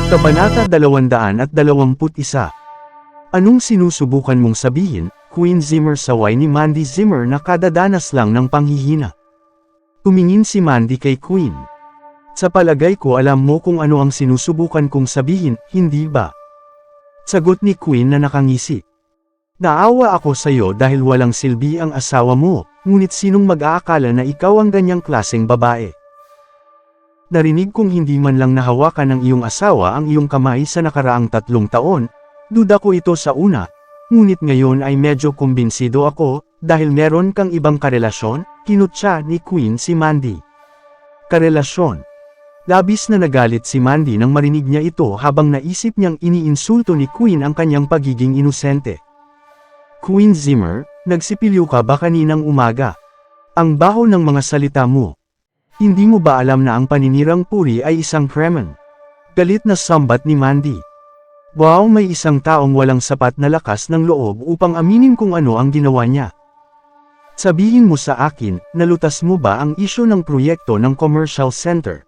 Kabanata 221. Anong sinusubukan mong sabihin, Queen Zimmer? Saway ni Mandy Zimmer na kadadanas lang ng panghihina. Tumingin si Mandy kay Queen. Sa palagay ko alam mo kung ano ang sinusubukan kong sabihin, hindi ba? Sagot ni Queen na nakangisi. Naawa ako sa'yo dahil walang silbi ang asawa mo, ngunit sinong mag-aakala na ikaw ang ganyang klaseng babae? Narinig kong hindi man lang nahawakan ng iyong asawa ang iyong kamay sa nakaraang 3 taon, duda ko ito sa una, ngunit ngayon ay medyo kumbinsido ako, dahil meron kang ibang karelasyon, kinutya ni Queen si Mandy. Karelasyon. Labis na nagalit si Mandy nang marinig niya ito habang naisip niyang iniinsulto ni Queen ang kanyang pagiging inosente. Queen Zimmer, nagsipilyo ka ba kaninang umaga? Ang baho ng mga salita mo. Hindi mo ba alam na ang paninirang puri ay isang krimen? Galit na sambat ni Mandy. Wow, may isang taong walang sapat na lakas ng loob upang aminin kung ano ang ginawa niya. Sabihin mo sa akin, nalutas mo ba ang isyu ng proyekto ng commercial center?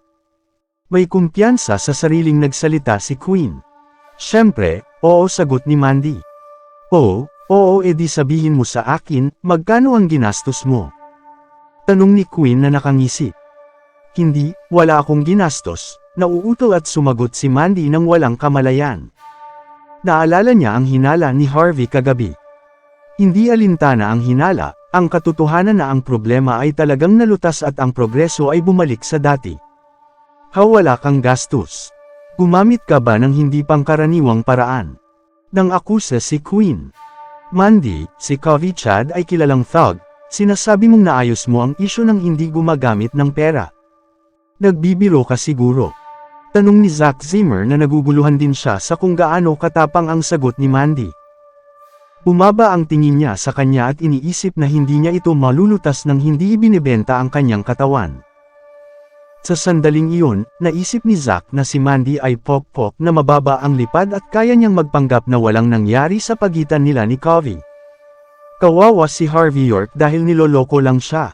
May kumpiyansa sa sariling nagsalita si Queen. Siyempre, oo, sagot ni Mandy. Oo, edi sabihin mo sa akin, magkano ang ginastos mo? Tanong ni Queen na nakangisi. Hindi, wala akong ginastos, nauutol at sumagot si Mandy nang walang kamalayan. Naalala niya ang hinala ni Harvey kagabi. Hindi alintana ang hinala, ang katotohanan na ang problema ay talagang nalutas at ang progreso ay bumalik sa dati. Wala kang gastos. Gumamit ka ba ng hindi pangkaraniwang paraan? Nang akusa si Queen. Mandy, si Coffee Chad ay kilalang thug, sinasabi mong naayos mo ang isyu ng hindi gumagamit ng pera. Nagbibiro ka siguro? Tanong ni Zack Zimmer na naguguluhan din siya sa kung gaano katapang ang sagot ni Mandy. Bumaba ang tingin niya sa kanya at iniisip na hindi niya ito malulutas nang hindi ibinebenta ang kanyang katawan. Sa sandaling iyon, naisip ni Zack na si Mandy ay pok-pok na mababa ang lipad at kaya niyang magpanggap na walang nangyari sa pagitan nila ni Coffee. Kawawa si Harvey York dahil niloloko lang siya.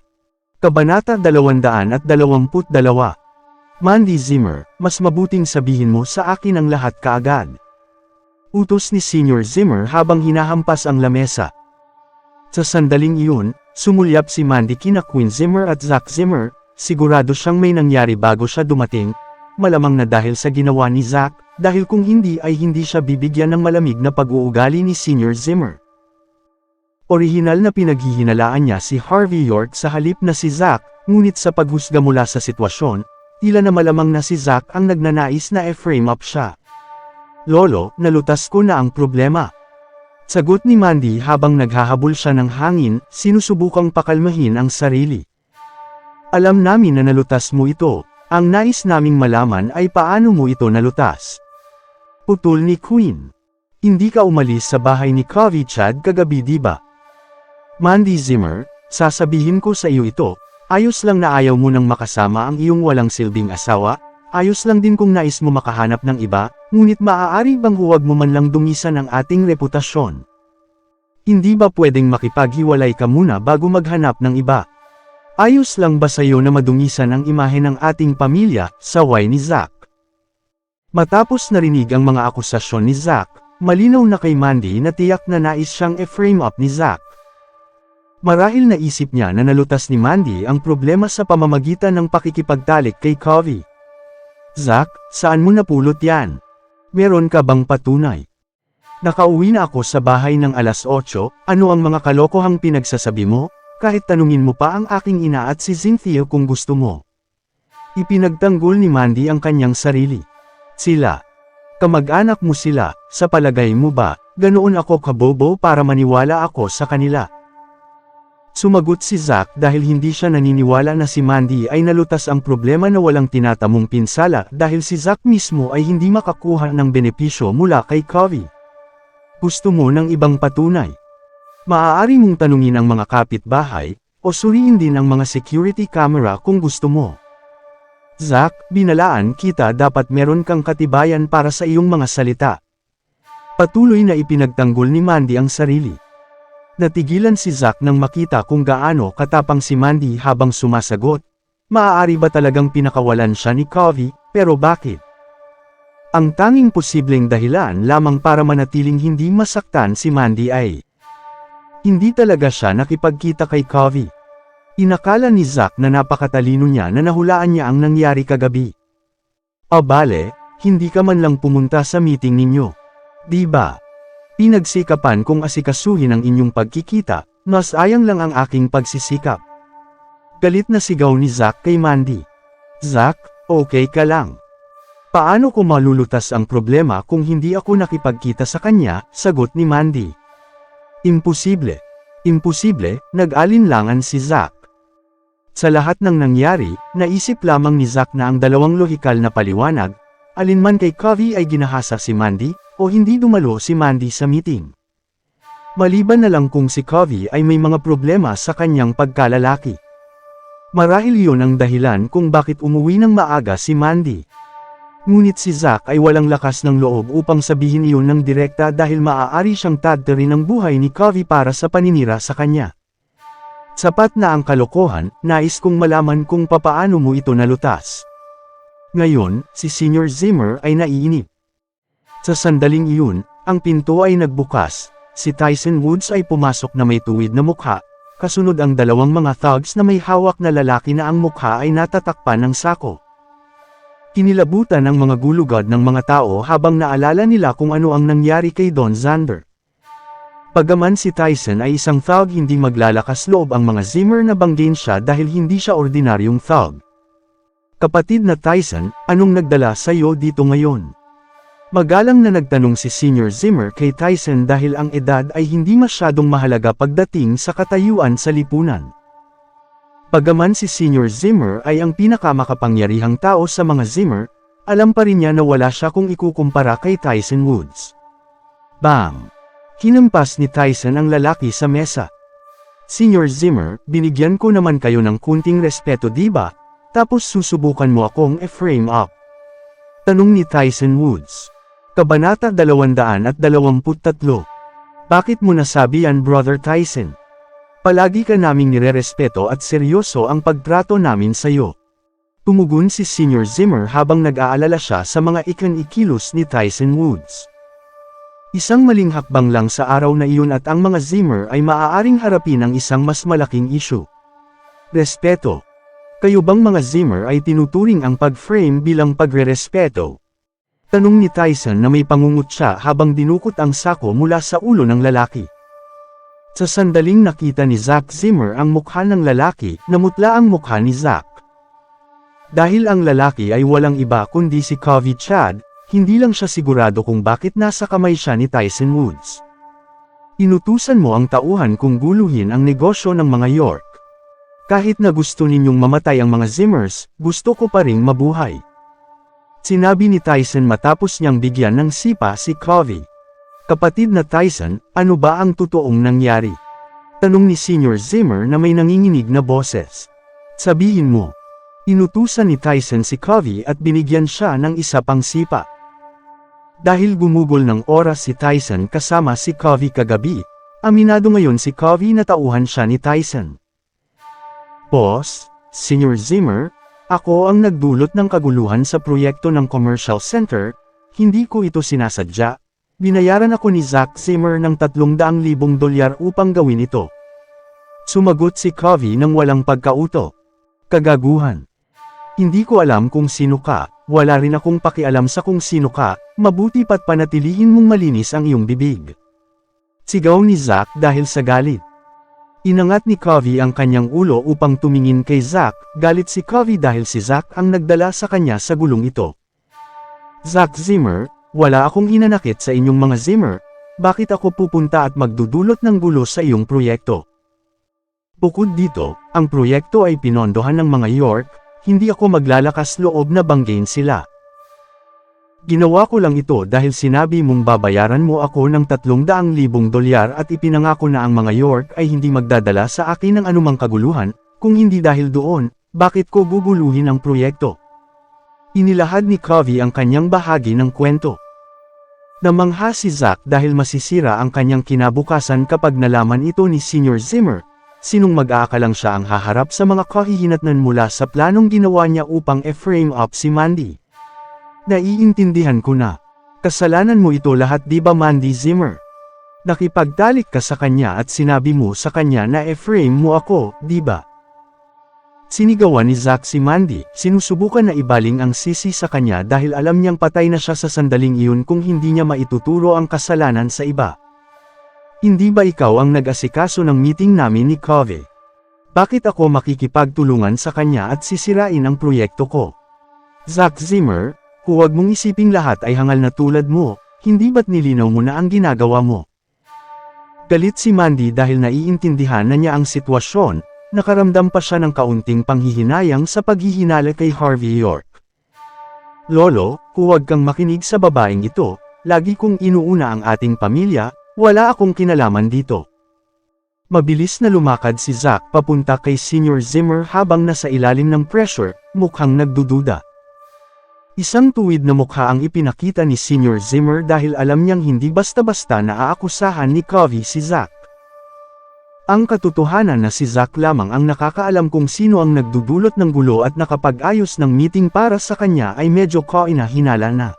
Kabanata 222. Mandy Zimmer, mas mabuting sabihin mo sa akin ang lahat kaagad. Utos ni Senior Zimmer habang hinahampas ang lamesa. Sa sandaling iyon, sumulyap si Mandy kina Queen Zimmer at Zack Zimmer, sigurado siyang may nangyari bago siya dumating, malamang na dahil sa ginawa ni Zack, dahil kung hindi ay hindi siya bibigyan ng malamig na pag-uugali ni Senior Zimmer. Orihinal na pinaghihinalaan niya si Harvey York sa halip na si Zack, ngunit sa paghusga mula sa sitwasyon, tila na malamang na si Zack ang nagnanais na e-frame up siya. Lolo, nalutas ko na ang problema. Sagot ni Mandy habang naghahabol siya ng hangin, sinusubukang pakalmahin ang sarili. Alam namin na nalutas mo ito, ang nais naming malaman ay paano mo ito nalutas. Putol ni Queen. Hindi ka umalis sa bahay ni Coffee Chad kagabi, di ba? Mandy Zimmer, sasabihin ko sa iyo ito, ayos lang na ayaw mo nang makasama ang iyong walang silbing asawa, ayos lang din kung nais mo makahanap ng iba, ngunit maaari bang huwag mo man lang dungisan ang ating reputasyon? Hindi ba pwedeng makipaghiwalay ka muna bago maghanap ng iba? Ayos lang ba sa iyo na madungisan ang imahe ng ating pamilya, saway ni Zack? Matapos narinig ang mga akusasyon ni Zack, malinaw na kay Mandy na tiyak na nais siyang e-frame up ni Zack. Marahil naisip niya na nalutas ni Mandy ang problema sa pamamagitan ng pakikipagtalik kay Coffee. Zack, saan mo napulot yan? Meron ka bang patunay? Nakauwi na ako sa bahay ng 8:00, ano ang mga kalokohang pinagsasabi mo? Kahit tanungin mo pa ang aking ina at si Cynthia kung gusto mo. Ipinagtanggol ni Mandy ang kanyang sarili. Sila. Kamag-anak mo sila, sa palagay mo ba, ganoon ako kabobo para maniwala ako sa kanila? Sumagot si Zack dahil hindi siya naniniwala na si Mandy ay nalutas ang problema na walang tinatamong pinsala dahil si Zack mismo ay hindi makakuha ng benepisyo mula kay Coffee. Gusto mo ng ibang patunay? Maaari mong tanungin ang mga kapitbahay, o suriin din ang mga security camera kung gusto mo. Zack, binalaan kita dapat meron kang katibayan para sa iyong mga salita. Patuloy na ipinagtanggol ni Mandy ang sarili. Natigilan si Zack nang makita kung gaano katapang si Mandy habang sumasagot. Maaari ba talagang pinakawalan siya ni Coffee, pero bakit? Ang tanging posibleng dahilan lamang para manatiling hindi masaktan si Mandy ay hindi talaga siya nakipagkita kay Covey. Inakala ni Zack na napakatalino niya na nahulaan niya ang nangyari kagabi. Abale, hindi ka man lang pumunta sa meeting ninyo. Di ba? Pinagsikapan kong asikasuhin ang inyong pagkikita, mas ayang lang ang aking pagsisikap. Galit na sigaw ni Zack kay Mandy. Zack, okay ka lang? Paano ko malulutas ang problema kung hindi ako nakipagkita sa kanya, sagot ni Mandy. Imposible. Imposible, nag-alinlangan si Zack. Sa lahat ng nangyari, naisip lamang ni Zack na ang dalawang lohikal na paliwanag, alinman kay Covey ay ginahasa si Mandy, o hindi dumalo si Mandy sa meeting. Maliban na lang kung si Covey ay may mga problema sa kanyang pagkalalaki. Marahil iyon ang dahilan kung bakit umuwi ng maaga si Mandy. Ngunit si Zack ay walang lakas ng loob upang sabihin iyon ng direkta dahil maaari siyang tadtarin ang buhay ni Covey para sa paninira sa kanya. Sapat na ang kalokohan, nais kong malaman kung papaano mo ito nalutas. Ngayon, si Senior Zimmer ay naiinip. Sa sandaling iyon, ang pinto ay nagbukas, si Tyson Woods ay pumasok na may tuwid na mukha, kasunod ang dalawang mga thugs na may hawak na lalaki na ang mukha ay natatakpan ng sako. Kinilabutan ang mga gulugad ng mga tao habang naalala nila kung ano ang nangyari kay Don Zander. Bagaman si Tyson ay isang thug, hindi maglalakas loob ang mga Zimmer na banggain siya dahil hindi siya ordinaryong thug. Kapatid na Tyson, anong nagdala sa iyo dito ngayon? Magalang na nagtanong si Senior Zimmer kay Tyson dahil ang edad ay hindi masyadong mahalaga pagdating sa katayuan sa lipunan. Bagaman si Senior Zimmer ay ang pinakamakapangyarihang tao sa mga Zimmer, alam pa rin niya na wala siya kung ikukumpara kay Tyson Woods. Bang! Hinampas ni Tyson ang lalaki sa mesa. Senior Zimmer, binigyan ko naman kayo ng kunting respeto diba? Tapos susubukan mo akong e-frame up. Tanong ni Tyson Woods. Kabanata 223. Bakit mo nasabi yan, Brother Tyson? Palagi ka naming nirerespeto at seryoso ang pagtrato namin sa'yo. Tumugon si Senior Zimmer habang nag-aalala siya sa mga ikilos ni Tyson Woods. Isang maling hakbang lang sa araw na iyon at ang mga Zimmer ay maaaring harapin ang isang mas malaking issue. Respeto. Kayo bang mga Zimmer ay tinuturing ang pag-frame bilang pagre-respeto? Tanong ni Tyson na may pangungut siya habang dinukot ang sako mula sa ulo ng lalaki. Sa sandaling nakita ni Zack Zimmer ang mukha ng lalaki, namutla ang mukha ni Zack. Dahil ang lalaki ay walang iba kundi si Covey Chad, hindi lang siya sigurado kung bakit nasa kamay siya ni Tyson Woods. Inutusan mo ang tauhan kung guluhin ang negosyo ng mga York. Kahit na gusto ninyong mamatay ang mga Zimmers, gusto ko pa ring mabuhay. Sinabi ni Tyson matapos niyang bigyan ng sipa si Covey. Kapatid na Tyson, ano ba ang totoong nangyari? Tanong ni Senior Zimmer na may nanginginig na boses. Sabihin mo. Inutusan ni Tyson si Covey at binigyan siya ng isa pang sipa. Dahil gumugol ng oras si Tyson kasama si Covey kagabi, aminado ngayon si Covey na tauhan siya ni Tyson. Boss, Senior Zimmer, ako ang nagdulot ng kaguluhan sa proyekto ng commercial center, hindi ko ito sinasadya. Binayaran ako ni Zack Zimmer ng $300,000 upang gawin ito. Sumagot si Covey nang walang pagkauto. Kagaguhan. Hindi ko alam kung sino ka, wala rin akong pakialam sa kung sino ka, mabuti pa't panatilihin mong malinis ang iyong bibig. Sigaw ni Zack dahil sa galit. Inangat ni Covey ang kanyang ulo upang tumingin kay Zack, galit si Covey dahil si Zack ang nagdala sa kanya sa gulong ito. Zack Zimmer, wala akong hinanakit sa inyong mga Zimmer, bakit ako pupunta at magdudulot ng gulo sa iyong proyekto? Bukod dito, ang proyekto ay pinondohan ng mga York, hindi ako maglalakas loob na banggain sila. Ginawa ko lang ito dahil sinabi mong babayaran mo ako ng $300,000 at ipinangako na ang mga York ay hindi magdadala sa akin ng anumang kaguluhan, kung hindi dahil doon, bakit ko guguluhin ang proyekto? Inilahad ni Covey ang kanyang bahagi ng kwento. Namangha si Zack dahil masisira ang kanyang kinabukasan kapag nalaman ito ni Senior Zimmer, sinong mag-aakalang siya ang haharap sa mga kahihinatnan mula sa planong ginawa niya upang e-frame up si Mandy. Naiintindihan ko na. Kasalanan mo ito lahat, di ba Mandy Zimmer? Nakipagtalik ka sa kanya at sinabi mo sa kanya na e-frame mo ako, di ba? Sinigawan ni Zack si Mandy, sinusubukan na ibaling ang sisi sa kanya dahil alam niyang patay na siya sa sandaling iyon kung hindi niya maituturo ang kasalanan sa iba. Hindi ba ikaw ang nag-asikaso ng meeting namin ni Covey? Bakit ako makikipagtulungan sa kanya at sisirain ang proyekto ko? Zack Zimmer, huwag mong isiping lahat ay hangal na tulad mo, hindi ba't nilinaw mo na ang ginagawa mo? Galit si Mandy dahil naiintindihan na niya ang sitwasyon, nakaramdam pa siya ng kaunting panghihinayang sa paghihinala kay Harvey York. Lolo, huwag kang makinig sa babaeng ito, lagi kong inuuna ang ating pamilya, wala akong kinalaman dito. Mabilis na lumakad si Zack papunta kay Senior Zimmer habang nasa ilalim ng pressure, mukhang nagdududa. Isang tuwid na mukha ang ipinakita ni Senior Zimmer dahil alam niyang hindi basta-basta na aakusahan ni Covey si Zack. Ang katotohanan na si Zack lamang ang nakakaalam kung sino ang nagdudulot ng gulo at nakapag-ayos ng meeting para sa kanya ay medyo kainahinala na.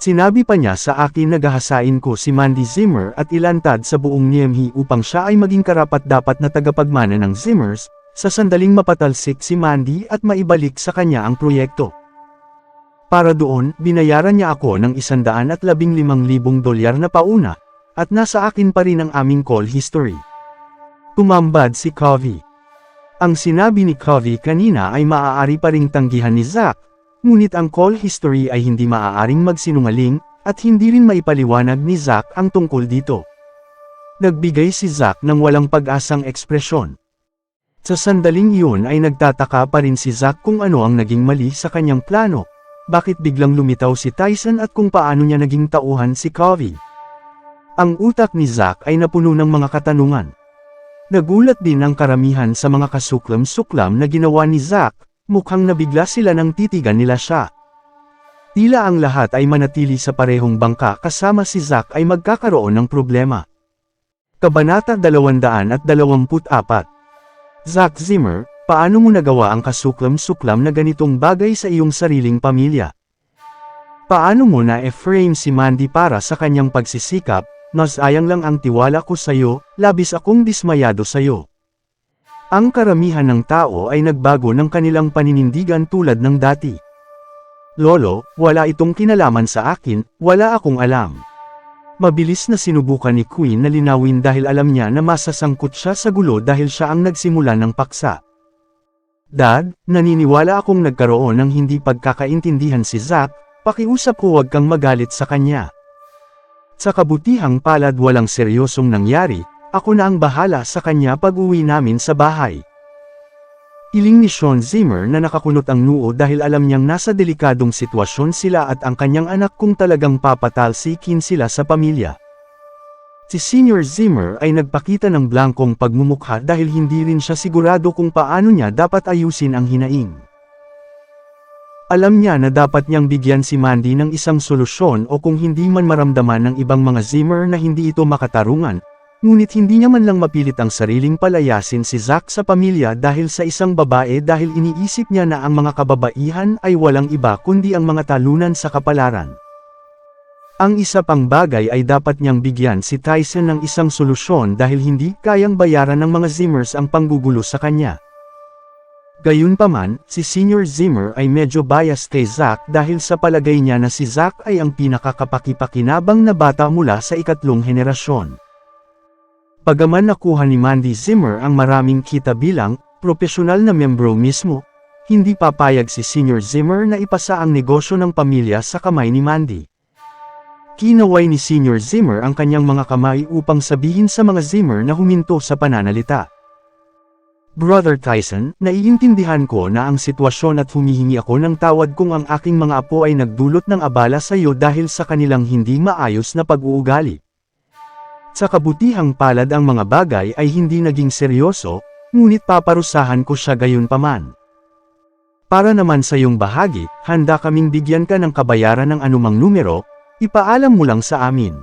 Sinabi pa niya sa akin na gahasain ko si Mandy Zimmer at ilantad sa buong Niemhi upang siya ay maging karapat-dapat na tagapagmana ng Zimmers, sa sandaling mapatalsik si Mandy at maibalik sa kanya ang proyekto. Para doon, binayaran niya ako ng $115,000 na pauna, at nasa akin pa rin ang aming call history. Tumambad si Covey. Ang sinabi ni Covey kanina ay maaari pa ring tanggihan ni Zack, ngunit ang call history ay hindi maaaring magsinungaling, at hindi rin maipaliwanag ni Zack ang tungkol dito. Nagbigay si Zack ng walang pag-asang ekspresyon. Sa sandaling iyon ay nagtataka pa rin si Zack kung ano ang naging mali sa kanyang plano. Bakit biglang lumitaw si Tyson at kung paano niya naging tauhan si Covey? Ang utak ni Zack ay napuno ng mga katanungan. Nagulat din ang karamihan sa mga kasuklam-suklam na ginawa ni Zack, mukhang nabigla sila nang titigan nila siya. Tila ang lahat ay manatili sa parehong bangka kasama si Zack ay magkakaroon ng problema. Kabanata 224. Zack Zimmer, paano mo nagawa ang kasuklam-suklam na ganitong bagay sa iyong sariling pamilya? Paano mo na e-frame si Mandy para sa kanyang pagsisikap? Nasayang lang ang tiwala ko sa'yo, labis akong dismayado sa'yo. Ang karamihan ng tao ay nagbago ng kanilang paninindigan tulad ng dati. Lolo, wala itong kinalaman sa akin, wala akong alam. Mabilis na sinubukan ni Queen na linawin dahil alam niya na masasangkot siya sa gulo dahil siya ang nagsimula ng paksa. Dad, naniniwala akong nagkaroon ng hindi pagkakaintindihan si Zack, pakiusap ko huwag kang magalit sa kanya. Sa kabutihang palad walang seryosong nangyari, ako na ang bahala sa kanya pag-uwi namin sa bahay. Iling ni Sean Zimmer na nakakunot ang noo dahil alam niyang nasa delikadong sitwasyon sila at ang kanyang anak kung talagang papatalsikin sila sa pamilya. Si Senior Zimmer ay nagpakita ng blankong pagmumukha dahil hindi rin siya sigurado kung paano niya dapat ayusin ang hinaing. Alam niya na dapat niyang bigyan si Mandy ng isang solusyon o kung hindi man maramdaman ng ibang mga Zimmer na hindi ito makatarungan, ngunit hindi niya man lang mapilit ang sariling palayasin si Zack sa pamilya dahil sa isang babae dahil iniisip niya na ang mga kababaihan ay walang iba kundi ang mga talunan sa kapalaran. Ang isa pang bagay ay dapat niyang bigyan si Tyson ng isang solusyon dahil hindi kayang bayaran ng mga Zimmers ang panggugulo sa kanya. Gayunpaman, si Senior Zimmer ay medyo biased kay Zack dahil sa palagay niya na si Zack ay ang pinakakapakipakinabang na bata mula sa ikatlong henerasyon. Bagaman nakuha ni Mandy Zimmer ang maraming kita bilang profesional na membro mismo, hindi papayag si Senior Zimmer na ipasa ang negosyo ng pamilya sa kamay ni Mandy. Kinaway ni Senior Zimmer ang kanyang mga kamay upang sabihin sa mga Zimmer na huminto sa pananalita. Brother Tyson, naiintindihan ko na ang sitwasyon at humihingi ako ng tawad kung ang aking mga apo ay nagdulot ng abala sa iyo dahil sa kanilang hindi maayos na pag-uugali. Sa kabutihang palad ang mga bagay ay hindi naging seryoso, ngunit paparusahan ko siya gayunpaman. Para naman sa iyong bahagi, handa kaming bigyan ka ng kabayaran ng anumang numero, ipaalam mo lang sa amin.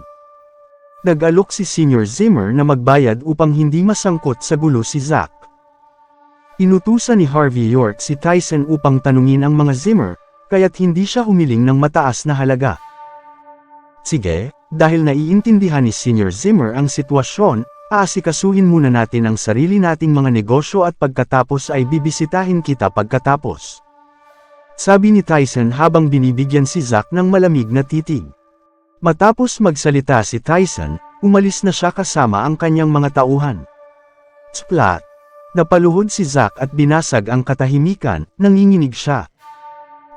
Nag-alok si Senior Zimmer na magbayad upang hindi masangkot sa gulo si Zack. Inutusan ni Harvey York si Tyson upang tanungin ang mga Zimmer, kaya't hindi siya humiling ng mataas na halaga. Sige, dahil naiintindihan ni Senior Zimmer ang sitwasyon, aasikasuhin muna natin ang sarili nating mga negosyo at pagkatapos ay bibisitahin kita pagkatapos. Sabi ni Tyson habang binibigyan si Zack ng malamig na titig. Matapos magsalita si Tyson, umalis na siya kasama ang kanyang mga tauhan. Splat! Napaluhod si Zack at binasag ang katahimikan, nanginginig siya.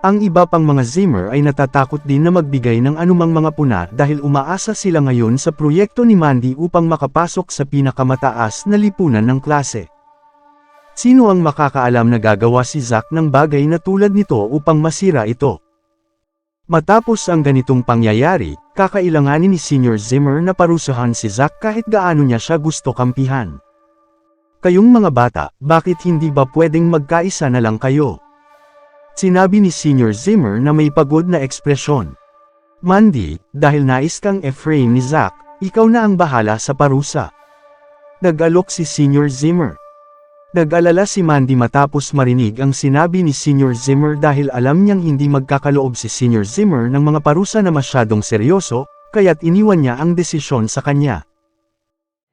Ang iba pang mga Zimmer ay natatakot din na magbigay ng anumang mga puna dahil umaasa sila ngayon sa proyekto ni Mandy upang makapasok sa pinakamataas na lipunan ng klase. Sino ang makakaalam na gagawa si Zack ng bagay na tulad nito upang masira ito? Matapos ang ganitong pangyayari, kakailanganin ni Senior Zimmer na parusahan si Zack kahit gaano niya siya gusto kampihan. Kayong mga bata, bakit hindi ba pwedeng magkaisa na lang kayo? Sinabi ni Senior Zimmer na may pagod na ekspresyon. Mandy, dahil nais kang e-frame ni Zack, ikaw na ang bahala sa parusa. Nag-alok si Senior Zimmer. Nag-alala si Mandy matapos marinig ang sinabi ni Senior Zimmer dahil alam niyang hindi magkakaloob si Senior Zimmer ng mga parusa na masyadong seryoso, kaya't iniwan niya ang desisyon sa kanya.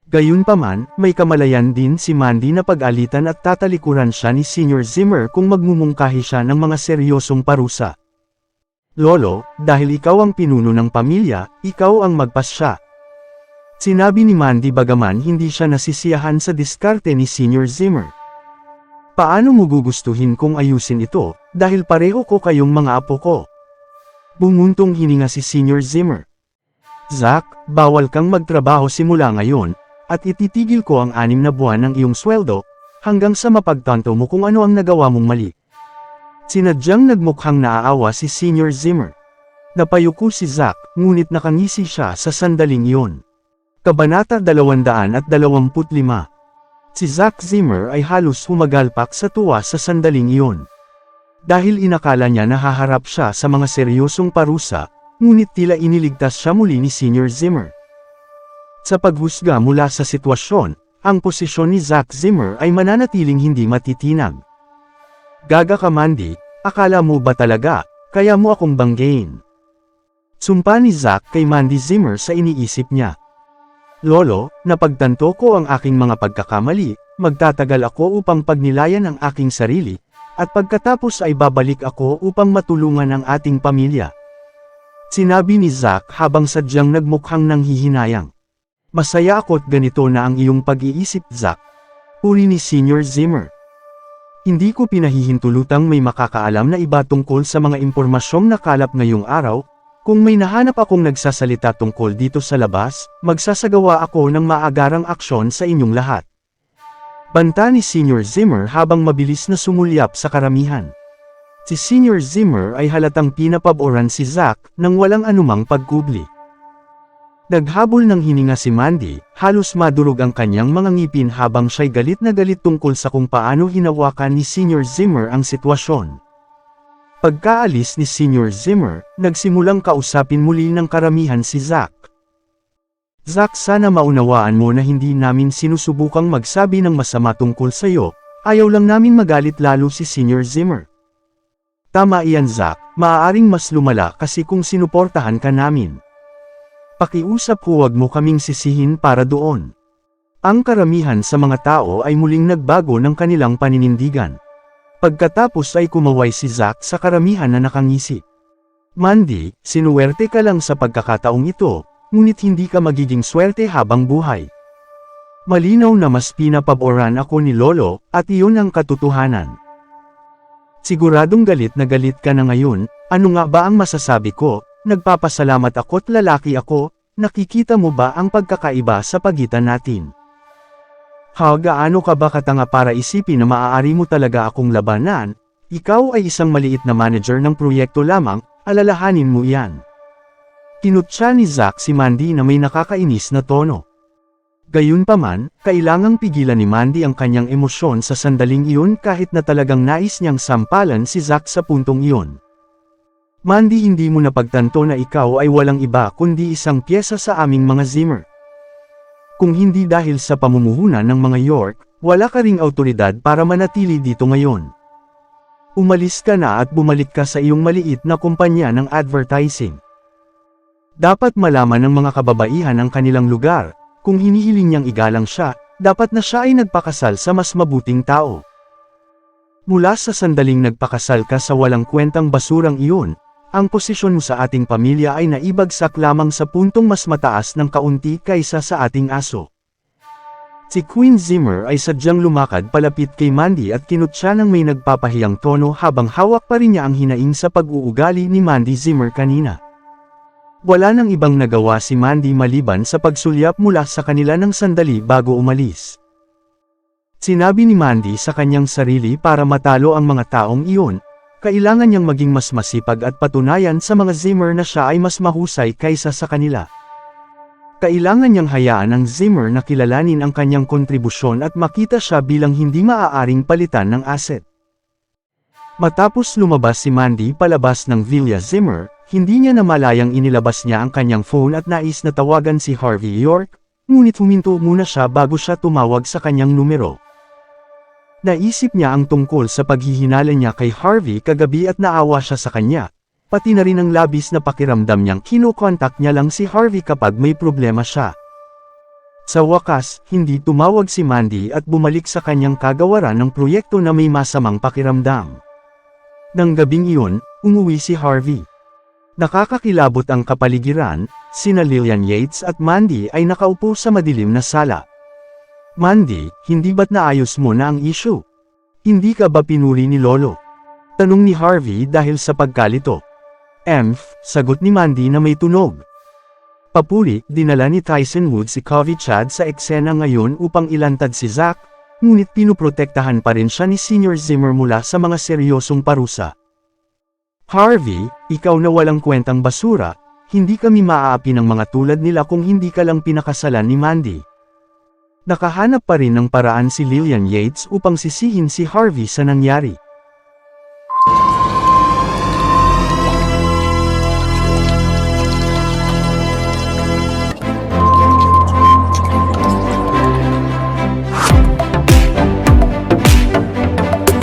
Gayunpaman, may kamalayan din si Mandy na pag-alitan at tatalikuran siya ni Senior Zimmer kung magmumungkahi siya ng mga seryosong parusa. Lolo, dahil ikaw ang pinuno ng pamilya, ikaw ang magpasya. Sinabi ni Mandy bagaman hindi siya nasisiyahan sa diskarte ni Senior Zimmer. Paano mo gugustuhin kung ayusin ito, dahil pareho ko kayong mga apo ko? Bumuntong hininga si Senior Zimmer. Zack, bawal kang magtrabaho simula ngayon, at ititigil ko ang 6 na buwan ng iyong sweldo, hanggang sa mapagtanto mo kung ano ang nagawa mong mali. Sinadyang nagmukhang naaawa si Senior Zimmer. Napayuko si Zack, ngunit nakangisi siya sa sandaling iyon. Kabanata 225. Si Zack Zimmer ay halos humagalpak sa tuwa sa sandaling iyon. Dahil inakala niya nahaharap siya sa mga seryosong parusa, ngunit tila iniligtas siya muli ni Senior Zimmer. Sa paghusga mula sa sitwasyon, ang posisyon ni Zack Zimmer ay mananatiling hindi matitinag. Gaga ka Mandy, akala mo ba talaga, kaya mo akong banggain? Sumpa ni Zack kay Mandy Zimmer sa iniisip niya. Lolo, napagtanto ko ang aking mga pagkakamali, magtatagal ako upang pagnilayan ang aking sarili, at pagkatapos ay babalik ako upang matulungan ang ating pamilya. Sinabi ni Zack habang sadyang nagmukhang nanghihinayang. Masaya ako't ganito na ang iyong pag-iisip, Zack. Uri ni Senior Zimmer. Hindi ko pinahihintulutang may makakaalam na iba tungkol sa mga impormasyong nakalap ngayong araw. Kung may nahanap akong nagsasalita tungkol dito sa labas, magsasagawa ako ng maagarang aksyon sa inyong lahat. Banta ni Senior Zimmer habang mabilis na sumulyap sa karamihan. Si Senior Zimmer ay halatang pinapaboran si Zack nang walang anumang pagkubli. Naghabol ng hininga si Mandy, halos madurog ang kanyang mga ngipin habang siya'y galit na galit tungkol sa kung paano hinawakan ni Senior Zimmer ang sitwasyon. Pagkaalis ni Senior Zimmer, nagsimulang kausapin muli ng karamihan si Zack. Zack, sana maunawaan mo na hindi namin sinusubukang magsabi ng masama tungkol sa'yo, ayaw lang namin magalit lalo si Senior Zimmer. Tama iyan Zack, maaaring mas lumala kasi kung sinuportahan ka namin. Pakiusap huwag mo kaming sisihin para doon. Ang karamihan sa mga tao ay muling nagbago ng kanilang paninindigan. Pagkatapos ay kumaway si Zack sa karamihan na nakangisi. Mandy, sinuwerte ka lang sa pagkakataong ito, ngunit hindi ka magiging swerte habang buhay. Malinaw na mas pinapaboran ako ni Lolo, at iyon ang katotohanan. Siguradong galit na galit ka na ngayon, ano nga ba ang masasabi ko? Nagpapasalamat ako't lalaki ako, nakikita mo ba ang pagkakaiba sa pagitan natin? Gaano ka ba katanga para isipin na maaari mo talaga akong labanan? Ikaw ay isang maliit na manager ng proyekto lamang, alalahanin mo yan. Tinutya ni Zack si Mandy na may nakakainis na tono. Gayunpaman, kailangang pigilan ni Mandy ang kanyang emosyon sa sandaling iyon kahit na talagang nais niyang sampalan si Zack sa puntong iyon. Mandy, hindi mo napagtanto na ikaw ay walang iba kundi isang pyesa sa aming mga Zimmer. Kung hindi dahil sa pamumuhunan ng mga York, wala ka ring awtoridad para manatili dito ngayon. Umalis ka na at bumalik ka sa iyong maliit na kumpanya ng advertising. Dapat malaman ng mga kababaihan ang kanilang lugar, kung hinihiling niyang igalang siya, dapat na siya ay nagpakasal sa mas mabuting tao. Mula sa sandaling nagpakasal ka sa walang kwentang basurang iyon, ang posisyon mo sa ating pamilya ay naibagsak lamang sa puntong mas mataas ng kaunti kaysa sa ating aso. Si Queen Zimmer ay sadyang lumakad palapit kay Mandy at kinut siya ng may nagpapahiyang tono habang hawak pa rin niya ang hinaing sa pag-uugali ni Mandy Zimmer kanina. Wala nang ibang nagawa si Mandy maliban sa pagsulyap mula sa kanila ng sandali bago umalis. Sinabi ni Mandy sa kanyang sarili para matalo ang mga taong iyon, kailangan niyang maging mas masipag at patunayan sa mga Zimmer na siya ay mas mahusay kaysa sa kanila. Kailangan niyang hayaan ang Zimmer na kilalanin ang kanyang kontribusyon at makita siya bilang hindi maaaring palitan ng asset. Matapos lumabas si Mandy palabas ng Villa Zimmer, hindi niya namalayang inilabas niya ang kanyang phone at nais na tawagan si Harvey York, ngunit huminto muna siya bago siya tumawag sa kanyang numero. Naisip niya ang tungkol sa paghihinala niya kay Harvey kagabi at naawa siya sa kanya. Pati na rin ang labis na pakiramdam niyang kinokontak niya lang si Harvey kapag may problema siya. Sa wakas, hindi tumawag si Mandy at bumalik sa kanyang kagawaran ng proyekto na may masamang pakiramdam. Nang gabing iyon, umuwi si Harvey. Nakakakilabot ang kapaligiran, sina Lillian Yates at Mandy ay nakaupo sa madilim na sala. Mandy, hindi ba't naayos mo na ang issue? Hindi ka ba pinuri ni Lolo? Tanong ni Harvey dahil sa pagkalito. Sagot ni Mandy na may tunog. Papuri, dinala ni Tyson Woods si Covey Chad sa eksena ngayon upang ilantad si Zack, ngunit pinuprotektahan pa rin siya ni Senior Zimmer mula sa mga seryosong parusa. Harvey, ikaw na walang kwentang basura, hindi kami maaapi ng mga tulad nila kung hindi ka lang pinakasalan ni Mandy. Nakahanap pa rin ng paraan si Lillian Yates upang sisihin si Harvey sa nangyari.